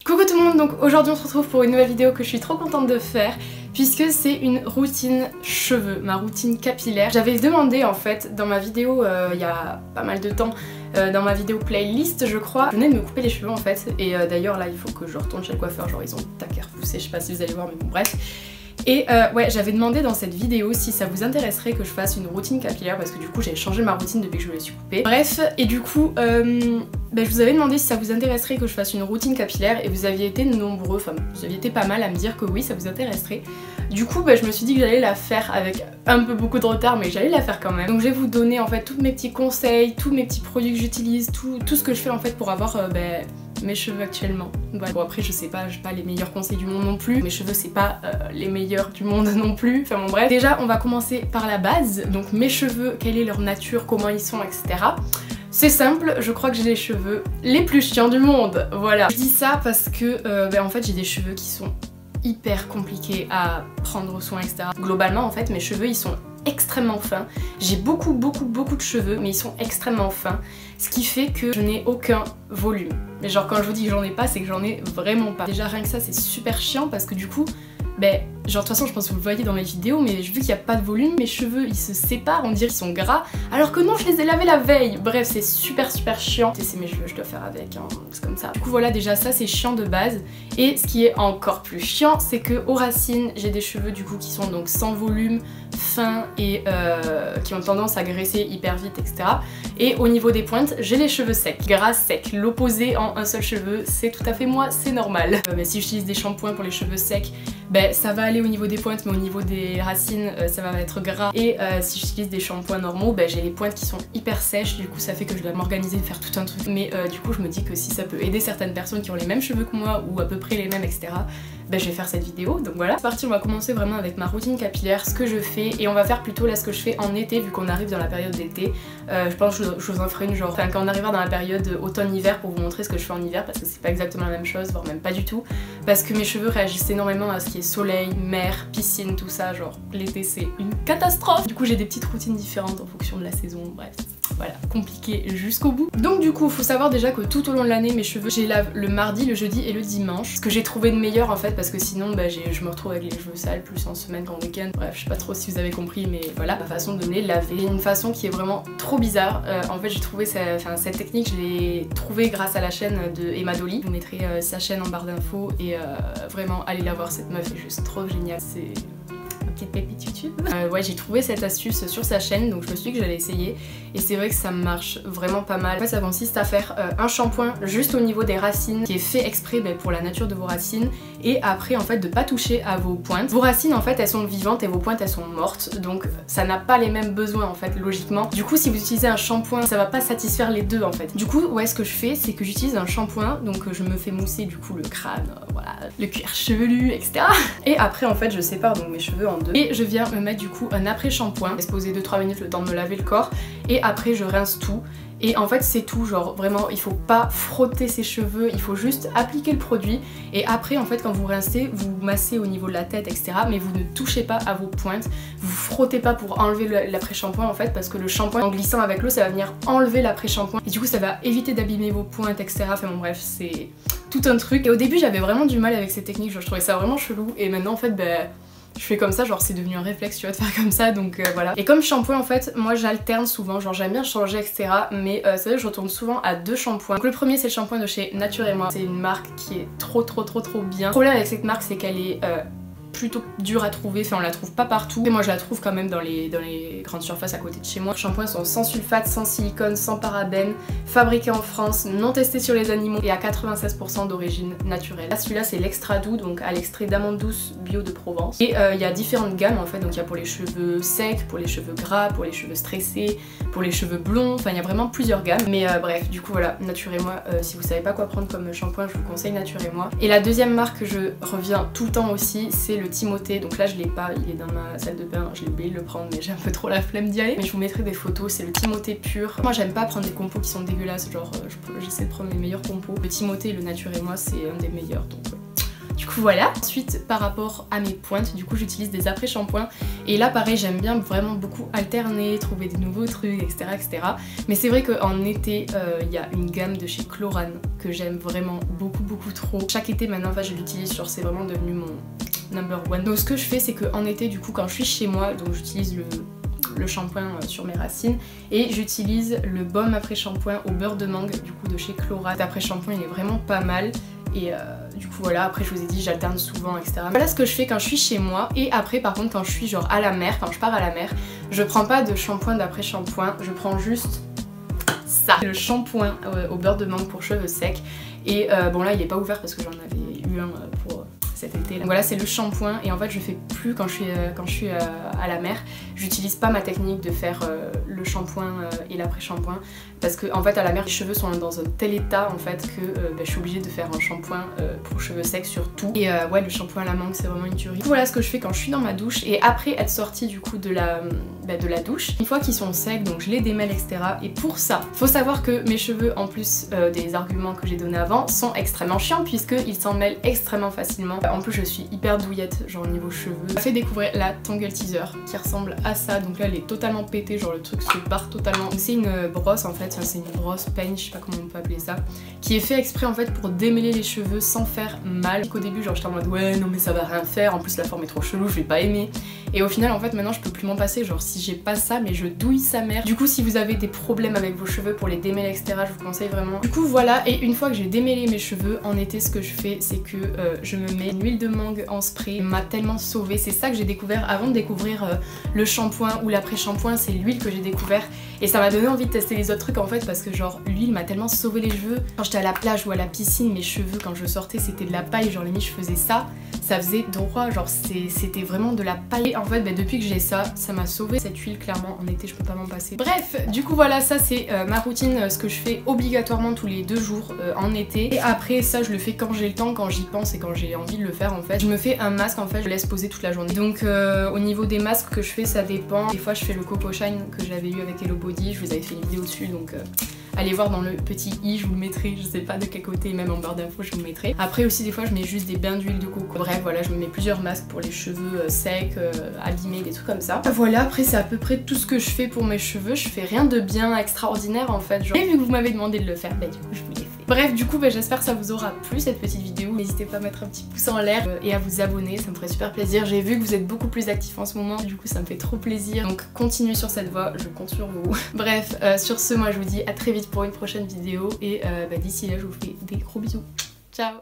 Coucou tout le monde, donc aujourd'hui on se retrouve pour une nouvelle vidéo que je suis trop contente de faire puisque c'est une routine cheveux, ma routine capillaire. J'avais demandé en fait dans ma vidéo il y a pas mal de temps, dans ma vidéo playlist je crois, je venais de me couper les cheveux en fait et d'ailleurs là il faut que je retourne chez le coiffeur, genre ils ont tac à repousser, je sais pas si vous allez voir mais bon bref. Et ouais, j'avais demandé dans cette vidéo si ça vous intéresserait que je fasse une routine capillaire parce que du coup j'ai changé ma routine depuis que je me suis coupée. Bref, et du coup je vous avais demandé si ça vous intéresserait que je fasse une routine capillaire et vous aviez été nombreux, enfin vous aviez été pas mal à me dire que oui ça vous intéresserait. Du coup je me suis dit que j'allais la faire avec un peu beaucoup de retard mais j'allais la faire quand même. Donc je vais vous donner en fait tous mes petits conseils, tous mes petits produits que j'utilise, tout ce que je fais en fait pour avoir mes cheveux actuellement. Voilà. Bon après je sais pas, j'ai pas les meilleurs conseils du monde non plus, mes cheveux c'est pas les meilleurs du monde non plus, enfin bon bref. Déjà on va commencer par la base, donc mes cheveux, quelle est leur nature, comment ils sont, etc. C'est simple, je crois que j'ai les cheveux les plus chiants du monde, voilà. Je dis ça parce que en fait j'ai des cheveux qui sont hyper compliqués à prendre soin, etc. Globalement en fait mes cheveux ils sont extrêmement fins. J'ai beaucoup de cheveux mais ils sont extrêmement fins, ce qui fait que je n'ai aucun volume. Mais genre quand je vous dis que j'en ai pas, c'est que j'en ai vraiment pas. Déjà rien que ça c'est super chiant parce que du coup genre de toute façon je pense que vous le voyez dans mes vidéos mais vu qu'il n'y a pas de volume, mes cheveux ils se séparent, on dirait qu'ils sont gras alors que non je les ai lavés la veille. Bref c'est super chiant. C'est mes cheveux, je dois faire avec, hein, c'est comme ça. Du coup voilà déjà ça c'est chiant de base. Et ce qui est encore plus chiant c'est que aux racines j'ai des cheveux du coup qui sont donc sans volume, fins et qui ont tendance à graisser hyper vite, etc. Et au niveau des pointes j'ai les cheveux secs, gras secs, l'opposé en un seul cheveu, c'est tout à fait moi, c'est normal. Si j'utilise des shampoings pour les cheveux secs, ça va aller au niveau des pointes mais au niveau des racines ça va être gras. Et si j'utilise des shampoings normaux, j'ai les pointes qui sont hyper sèches, du coup ça fait que je dois m'organiser, faire tout un truc. Mais du coup je me dis que si ça peut aider certaines personnes qui ont les mêmes cheveux que moi ou à peu près les mêmes, etc. Je vais faire cette vidéo, donc voilà. C'est parti, on va commencer vraiment avec ma routine capillaire, ce que je fais, et on va faire plutôt là ce que je fais en été vu qu'on arrive dans la période d'été. Je pense que je vous en ferai une genre, enfin quand on arrivera dans la période automne-hiver pour vous montrer ce que je fais en hiver parce que c'est pas exactement la même chose, voire même pas du tout. Parce que mes cheveux réagissent énormément à ce qui est soleil, mer, piscine, tout ça, genre l'été c'est une catastrophe. Du coup j'ai des petites routines différentes en fonction de la saison, bref. Voilà, compliqué jusqu'au bout. Donc du coup, faut savoir déjà que tout au long de l'année, mes cheveux, je les lave le mardi, le jeudi et le dimanche. Ce que j'ai trouvé de meilleur en fait, parce que sinon je me retrouve avec les cheveux sales plus en semaine qu'en week-end. Bref, je sais pas trop si vous avez compris, mais voilà, ma façon de les laver. Une façon qui est vraiment trop bizarre. En fait, j'ai trouvé cette technique, je l'ai trouvée grâce à la chaîne de Emma Dolly. Je vous mettrai sa chaîne en barre d'infos et vraiment, allez la voir, cette meuf est juste trop géniale. C'est petite pépite YouTube. Ouais, j'ai trouvé cette astuce sur sa chaîne, donc je me suis dit que j'allais essayer et c'est vrai que ça marche vraiment pas mal. En fait ça consiste à faire un shampoing juste au niveau des racines qui est fait exprès pour la nature de vos racines et après en fait de pas toucher à vos pointes. Vos racines en fait elles sont vivantes et vos pointes elles sont mortes, donc ça n'a pas les mêmes besoins en fait logiquement. Du coup si vous utilisez un shampoing ça va pas satisfaire les deux en fait. Du coup ouais, ce que je fais c'est que j'utilise un shampoing, donc je me fais mousser du coup le crâne, voilà, le cuir chevelu, etc. Et après en fait je sépare donc mes cheveux en deux et je viens me mettre du coup un après shampoing, laisse poser 2-3 minutes le temps de me laver le corps et après je rince tout. Et en fait c'est tout, genre vraiment il faut pas frotter ses cheveux, il faut juste appliquer le produit et après en fait quand vous rincez, vous massez au niveau de la tête, etc. Mais vous ne touchez pas à vos pointes, vous frottez pas pour enlever l'après-shampoing en fait parce que le shampoing en glissant avec l'eau ça va venir enlever l'après-shampoing et du coup ça va éviter d'abîmer vos pointes, etc. Enfin bon bref, c'est tout un truc. Et au début j'avais vraiment du mal avec cette technique, genre, je trouvais ça vraiment chelou et maintenant en fait je fais comme ça, genre c'est devenu un réflexe tu vois de faire comme ça, donc voilà. Et comme shampoing en fait moi j'alterne souvent, genre j'aime bien changer, etc. Mais c'est vrai que je retourne souvent à 2 shampoings. Donc le premier c'est le shampoing de chez Nature et Moi, c'est une marque qui est trop bien. Le problème avec cette marque c'est qu'elle est plutôt dure à trouver, enfin on la trouve pas partout et moi je la trouve quand même dans les grandes surfaces à côté de chez moi. Les shampoings sont sans sulfate, sans silicone, sans parabènes, fabriqués en France, non testés sur les animaux et à 96% d'origine naturelle. Là celui-là c'est l'extra doux, donc à l'extrait d'amande douce bio de Provence. Et il y a différentes gammes en fait, donc il y a pour les cheveux secs, pour les cheveux gras, pour les cheveux stressés, pour les cheveux blonds, enfin il y a vraiment plusieurs gammes. Mais bref, du coup voilà, Nature et Moi, si vous savez pas quoi prendre comme shampoing, je vous conseille Nature et Moi. Et la deuxième marque que je reviens tout le temps aussi, c'est le Timothée, donc là je l'ai pas, il est dans ma salle de bain, j'ai oublié de le prendre mais j'ai un peu trop la flemme d'y aller, mais je vous mettrai des photos. C'est le Timothée pur. Moi j'aime pas prendre des compos qui sont dégueulasses, genre j'essaie de prendre les meilleurs compos. Le Timothée et le Nature et Moi c'est un des meilleurs, donc Du coup voilà. Ensuite par rapport à mes pointes, du coup j'utilise des après-shampoings et là pareil j'aime bien vraiment beaucoup alterner, trouver des nouveaux trucs, etc. Mais c'est vrai qu'en été il y a une gamme de chez Chlorane que j'aime vraiment beaucoup trop. Chaque été maintenant enfin, je l'utilise, genre c'est vraiment devenu mon number one. Donc ce que je fais c'est qu'en été du coup quand je suis chez moi, donc j'utilise le shampoing sur mes racines et j'utilise le baume après shampoing au beurre de mangue du coup de chez Chlorane. Après shampoing il est vraiment pas mal et du coup voilà, après je vous ai dit j'alterne souvent etc. Voilà ce que je fais quand je suis chez moi. Et après par contre quand je suis genre à la mer, quand je pars à la mer, je prends pas de shampoing d'après shampoing, je prends juste ça, le shampoing au beurre de mangue pour cheveux secs. Et bon là il est pas ouvert parce que j'en avais eu un pour cet été là. Voilà c'est le shampoing et en fait je fais plus quand je suis à la mer, j'utilise pas ma technique de faire le shampoing et l'après-shampoing parce que en fait à la mer les cheveux sont dans un tel état en fait que je suis obligée de faire un shampoing pour cheveux secs surtout. Et ouais le shampoing à la mangue c'est vraiment une tuerie. Voilà ce que je fais quand je suis dans ma douche et après être sortie du coup de la douche. Une fois qu'ils sont secs donc je les démêle etc. Et pour ça faut savoir que mes cheveux en plus des arguments que j'ai donnés avant sont extrêmement chiants puisqu'ils s'en mêlent extrêmement facilement. En plus je suis hyper douillette genre niveau cheveux. Je m'a fait découvrir la Tangle Teaser qui ressemble à ça, donc là elle est totalement pétée, genre le truc se barre totalement. C'est une brosse en fait, c'est une brosse peigne, je sais pas comment on peut appeler ça, qui est fait exprès en fait pour démêler les cheveux sans faire mal. Au début genre j'étais en mode ouais non mais ça va rien faire, en plus la forme est trop chelou, je vais pas aimer. Et au final en fait maintenant je peux plus m'en passer, genre si j'ai pas ça mais je douille sa mère. Du coup si vous avez des problèmes avec vos cheveux pour les démêler etc, je vous conseille vraiment. Du coup voilà, et une fois que j'ai démêlé mes cheveux en été ce que je fais c'est que je me mets une huile de mangue en spray, m'a tellement sauvée. C'est ça que j'ai découvert avant de découvrir le shampoing ou l'après-shampoing, c'est l'huile que j'ai découvert et ça m'a donné envie de tester les autres trucs en fait parce que genre l'huile m'a tellement sauvé les cheveux. Quand j'étais à la plage ou à la piscine, mes cheveux quand je sortais c'était de la paille, genre limite je faisais ça faisait droit, genre c'était vraiment de la paille. Et en fait depuis que j'ai ça m'a sauvé cette huile clairement, en été je peux pas m'en passer. Bref du coup voilà ça c'est ma routine, ce que je fais obligatoirement tous les 2 jours en été. Et après ça je le fais quand j'ai le temps, quand j'y pense et quand j'ai envie de le faire en fait. Je me fais un masque en fait, je le laisse poser toute la journée. Donc au niveau des masques que je fais ça dépend. Des fois je fais le Coco Shine que j'avais eu avec Hello Body, je vous avais fait une vidéo dessus donc allez voir dans le petit i, je vous le mettrai, je sais pas de quel côté, même en barre d'infos je vous le mettrai. Après aussi des fois je mets juste des bains d'huile de coco. Bref voilà, je me mets plusieurs masques pour les cheveux secs, abîmés, des trucs comme ça. Voilà, après c'est à peu près tout ce que je fais pour mes cheveux. Je fais rien de bien extraordinaire en fait, genre. Et vu que vous m'avez demandé de le faire, bah du coup je vous l'ai fait. Bref du coup j'espère que ça vous aura plu cette petite vidéo. N'hésitez pas à mettre un petit pouce en l'air et à vous abonner, ça me ferait super plaisir. J'ai vu que vous êtes beaucoup plus actifs en ce moment, du coup ça me fait trop plaisir. Donc continuez sur cette voie, je compte sur vous. Bref, sur ce moi je vous dis à très vite pour une prochaine vidéo et d'ici là je vous fais des gros bisous. Ciao.